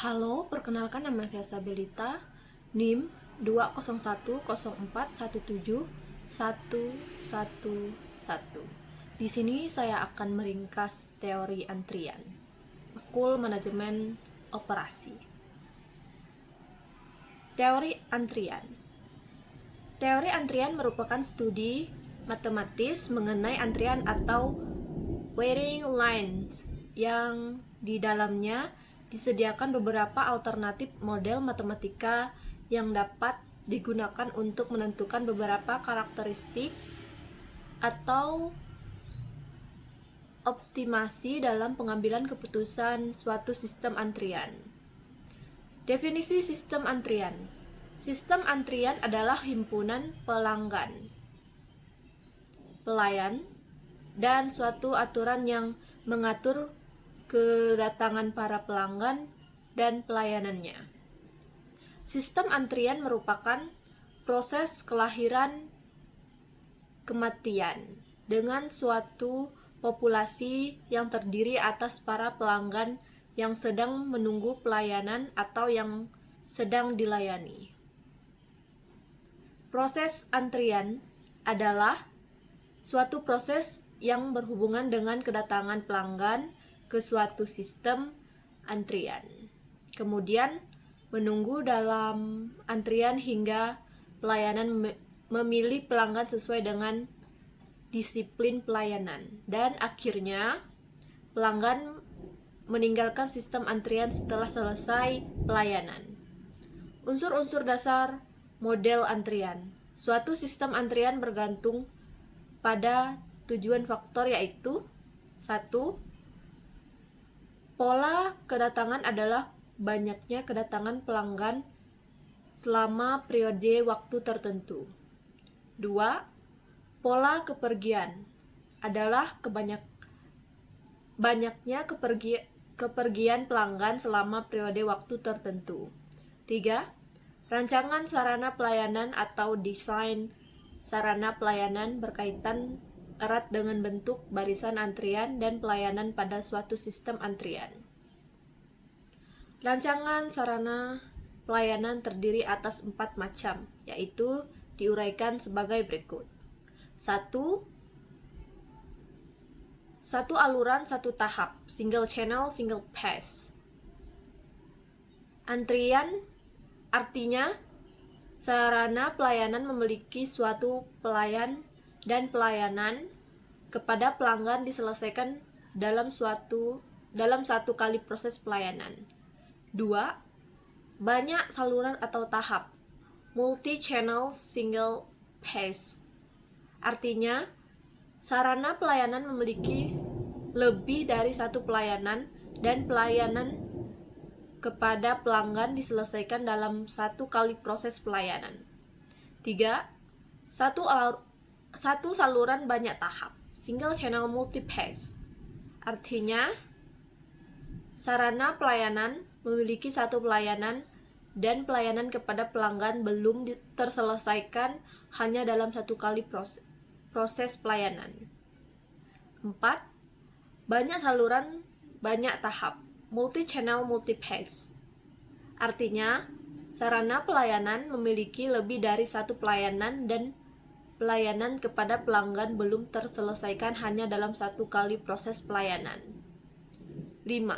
Halo, perkenalkan nama saya Sabelita, NIM 20101417111. Di sini saya akan meringkas teori antrian, Fakul Manajemen Operasi. Teori antrian. Teori antrian merupakan studi matematis mengenai antrian atau waiting lines yang di dalamnya disediakan beberapa alternatif model matematika yang dapat digunakan untuk menentukan beberapa karakteristik atau optimasi dalam pengambilan keputusan suatu sistem antrian. Definisi sistem antrian. Sistem antrian adalah himpunan pelanggan, pelayan, dan suatu aturan yang mengatur kedatangan para pelanggan dan pelayanannya. Sistem antrian merupakan proses kelahiran kematian dengan suatu populasi yang terdiri atas para pelanggan yang sedang menunggu pelayanan atau yang sedang dilayani. Proses antrian adalah suatu proses yang berhubungan dengan kedatangan pelanggan ke suatu sistem antrian. Kemudian menunggu dalam antrian hingga pelayanan memilih pelanggan sesuai dengan disiplin pelayanan, dan akhirnya pelanggan meninggalkan sistem antrian setelah selesai pelayanan. Unsur-unsur dasar model antrian. Suatu sistem antrian bergantung pada tujuan faktor, yaitu 1. Pola kedatangan adalah banyaknya kedatangan pelanggan selama periode waktu tertentu. 2. Pola kepergian adalah banyaknya kepergian pelanggan selama periode waktu tertentu. 3. Rancangan sarana pelayanan atau desain sarana pelayanan berkaitan erat dengan bentuk barisan antrian dan pelayanan pada suatu sistem antrian. Rancangan sarana pelayanan terdiri atas 4 macam, yaitu diuraikan sebagai berikut. 1. Satu aluran, satu tahap, single channel, single pass. Antrian artinya sarana pelayanan memiliki suatu pelayan dan pelayanan kepada pelanggan diselesaikan dalam satu kali proses pelayanan. 2. Banyak saluran atau tahap, multi-channel single pass. Artinya, sarana pelayanan memiliki lebih dari satu pelayanan dan pelayanan kepada pelanggan diselesaikan dalam satu kali proses pelayanan. 3. Satu saluran banyak tahap, single channel multi-pass. Artinya, sarana pelayanan memiliki satu pelayanan dan pelayanan kepada pelanggan belum terselesaikan hanya dalam satu kali proses pelayanan. 4. Banyak saluran banyak tahap, multi-channel multi-pass. Artinya, sarana pelayanan memiliki lebih dari satu pelayanan dan pelayanan kepada pelanggan belum terselesaikan hanya dalam satu kali proses pelayanan. 5.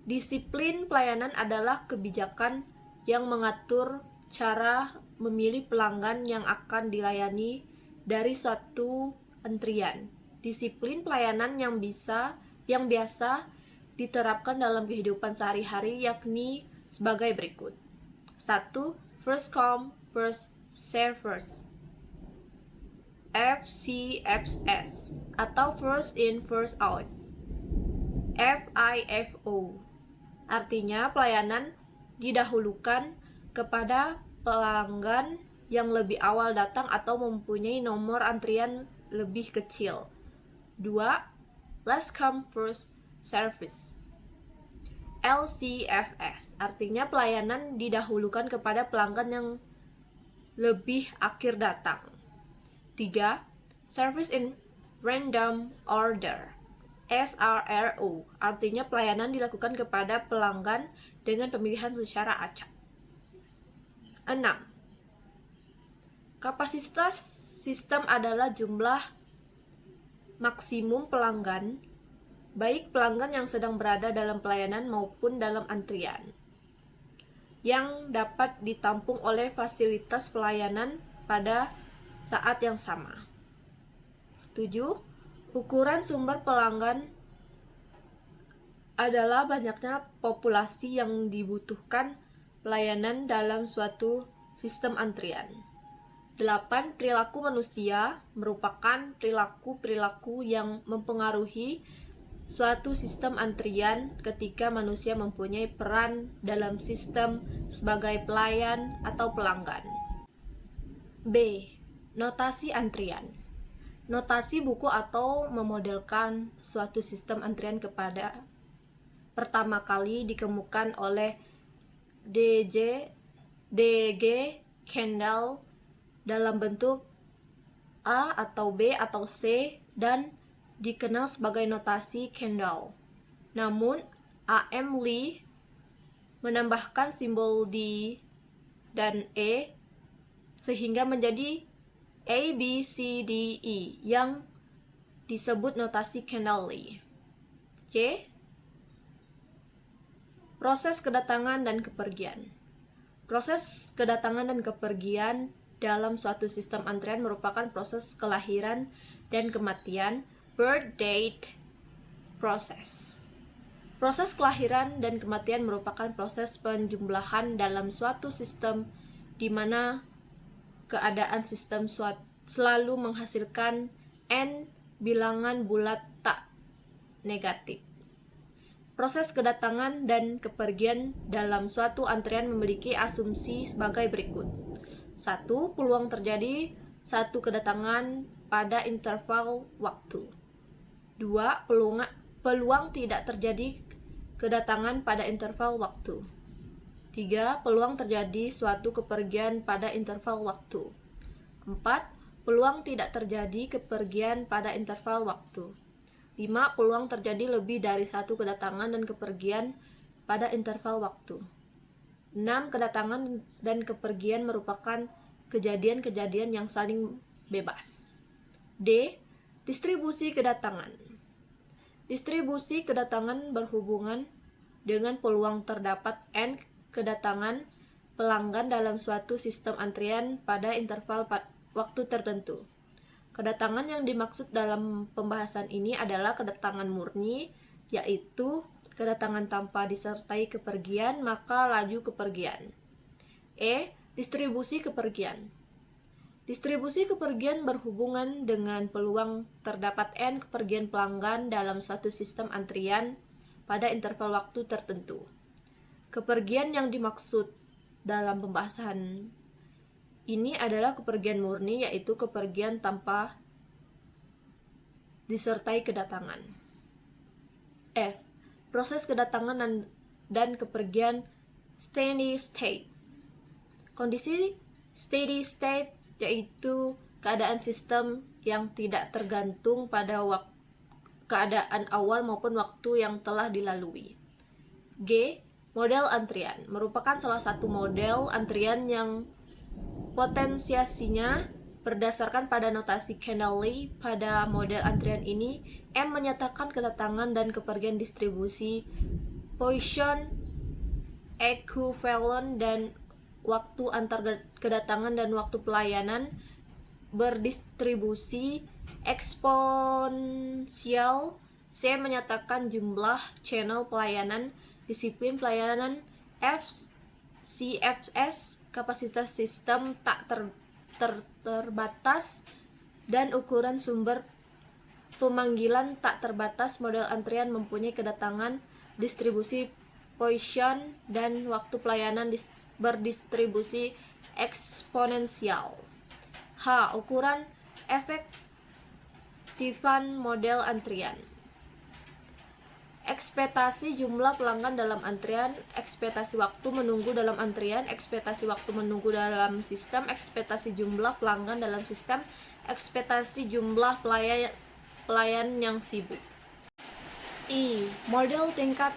Disiplin pelayanan adalah kebijakan yang mengatur cara memilih pelanggan yang akan dilayani dari suatu antrian. Disiplin pelayanan yang biasa diterapkan dalam kehidupan sehari-hari yakni sebagai berikut. 1. First come, first serve first. FCFS atau first in, first out. FIFO artinya pelayanan didahulukan kepada pelanggan yang lebih awal datang atau mempunyai nomor antrian lebih kecil. 2. Last come first service. LCFS artinya pelayanan didahulukan kepada pelanggan yang lebih akhir datang. 3. Service in random order. SRRO, artinya pelayanan dilakukan kepada pelanggan dengan pemilihan secara acak. 6. Kapasitas sistem adalah jumlah maksimum pelanggan, baik pelanggan yang sedang berada dalam pelayanan maupun dalam antrian, yang dapat ditampung oleh fasilitas pelayanan pada saat yang sama. 7. Ukuran sumber pelanggan adalah banyaknya populasi yang dibutuhkan pelayanan dalam suatu sistem antrian. 8. Perilaku manusia merupakan perilaku-perilaku yang mempengaruhi suatu sistem antrian ketika manusia mempunyai peran dalam sistem sebagai pelayan atau pelanggan. B. Notasi antrian. Notasi buku atau memodelkan suatu sistem antrian kepada pertama kali dikemukakan oleh D.G. Kendall dalam bentuk A atau B atau C dan dikenal sebagai notasi Kendall. Namun, A.M. Lee menambahkan simbol D dan E sehingga menjadi A, B, C, D, E yang disebut notasi Kendall-Lee. C. Proses kedatangan dan kepergian. Proses kedatangan dan kepergian dalam suatu sistem antrian merupakan proses kelahiran dan kematian, birth date process. Proses kelahiran dan kematian merupakan proses penjumlahan dalam suatu sistem di mana keadaan sistem selalu menghasilkan n bilangan bulat tak negatif. Proses kedatangan dan kepergian dalam suatu antrian memiliki asumsi sebagai berikut. 1. Peluang terjadi satu kedatangan pada interval waktu. 2. Peluang tidak terjadi kedatangan pada interval waktu. 3. Peluang terjadi suatu kepergian pada interval waktu. 4. Peluang tidak terjadi kepergian pada interval waktu. 5. Peluang terjadi lebih dari satu kedatangan dan kepergian pada interval waktu. 6. Kedatangan dan kepergian merupakan kejadian-kejadian yang saling bebas. D. Distribusi kedatangan. Distribusi kedatangan berhubungan dengan peluang terdapat n kedatangan pelanggan dalam suatu sistem antrian pada interval waktu tertentu. Kedatangan yang dimaksud dalam pembahasan ini adalah kedatangan murni, yaitu kedatangan tanpa disertai kepergian, maka laju kepergian. E. Distribusi kepergian. Distribusi kepergian berhubungan dengan peluang terdapat n kepergian pelanggan dalam suatu sistem antrian pada interval waktu tertentu. Kepergian yang dimaksud dalam pembahasan ini adalah kepergian murni, yaitu kepergian tanpa disertai kedatangan. F. Proses kedatangan dan kepergian steady state. Kondisi steady state yaitu keadaan sistem yang tidak tergantung pada keadaan awal maupun waktu yang telah dilalui. G. Model antrian merupakan salah satu model antrian yang potensiasinya berdasarkan pada notasi Kendall-Lee. Pada model antrian ini, M menyatakan kedatangan dan kepergian distribusi Poisson equivalent dan waktu antar kedatangan dan waktu pelayanan berdistribusi eksponensial. C menyatakan jumlah channel pelayanan disiplin pelayanan. F. CFS kapasitas sistem tak terbatas dan ukuran sumber pemanggilan tak terbatas. Model antrian mempunyai kedatangan, distribusi Poisson dan waktu pelayanan berdistribusi eksponensial. H. Ukuran efektifan model antrian. Ekspektasi jumlah pelanggan dalam antrian, ekspektasi waktu menunggu dalam antrian, ekspektasi waktu menunggu dalam sistem, ekspektasi jumlah pelanggan dalam sistem, ekspektasi jumlah pelayan yang sibuk. I. Model tingkat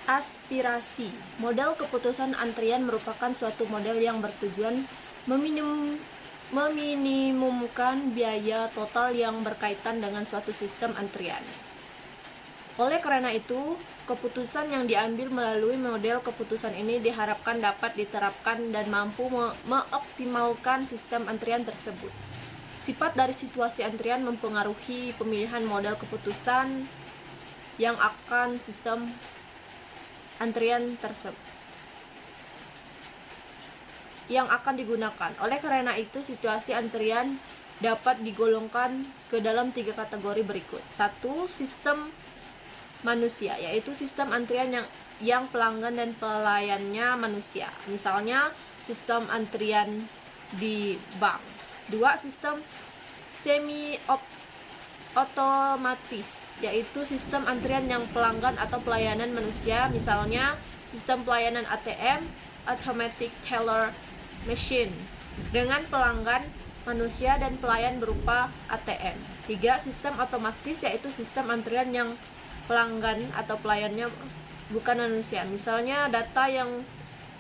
aspirasi. Model keputusan antrian merupakan suatu model yang bertujuan meminimumkan biaya total yang berkaitan dengan suatu sistem antrian. Oleh karena itu, keputusan yang diambil melalui model keputusan ini diharapkan dapat diterapkan dan mampu mengoptimalkan sistem antrian tersebut. Sifat dari situasi antrian mempengaruhi pemilihan model keputusan yang akan sistem antrian tersebut yang akan digunakan. Oleh karena itu, situasi antrian dapat digolongkan ke dalam 3 kategori berikut. 1. Sistem manusia, yaitu sistem antrian yang pelanggan dan pelayannya manusia. Misalnya, sistem antrian di bank. 2. Sistem semi otomatis, yaitu sistem antrian yang pelanggan atau pelayanan manusia. Misalnya, sistem pelayanan ATM, Automatic Teller Machine, dengan pelanggan manusia dan pelayan berupa ATM. 3. Sistem otomatis, yaitu sistem antrian yang pelanggan atau pelayannya bukan manusia. Misalnya, data yang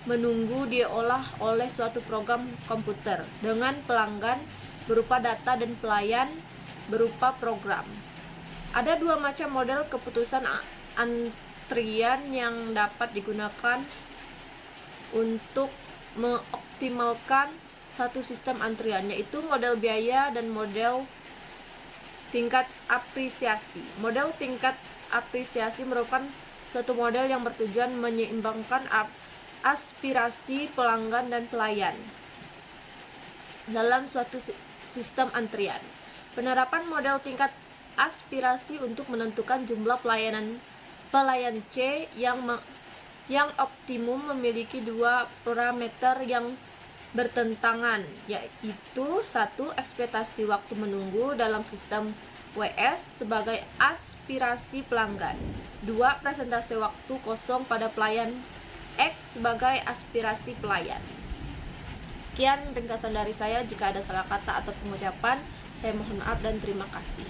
menunggu diolah oleh suatu program komputer dengan pelanggan berupa data dan pelayan berupa program. Ada 2 macam model keputusan antrian yang dapat digunakan untuk mengoptimalkan satu sistem antrian, yaitu model biaya dan model tingkat apresiasi. Model tingkat apresiasi merupakan suatu model yang bertujuan menyeimbangkan aspirasi pelanggan dan pelayan dalam suatu sistem antrian. Penerapan model tingkat aspirasi untuk menentukan jumlah pelayan C yang optimum memiliki 2 parameter yang bertentangan, yaitu 1. Ekspektasi waktu menunggu dalam sistem WS sebagai aspirasi pelanggan. 2. Presentasi waktu kosong pada pelayan X sebagai aspirasi pelayan. Sekian ringkasan dari saya. Jika ada salah kata atau pengucapan, saya mohon maaf dan terima kasih.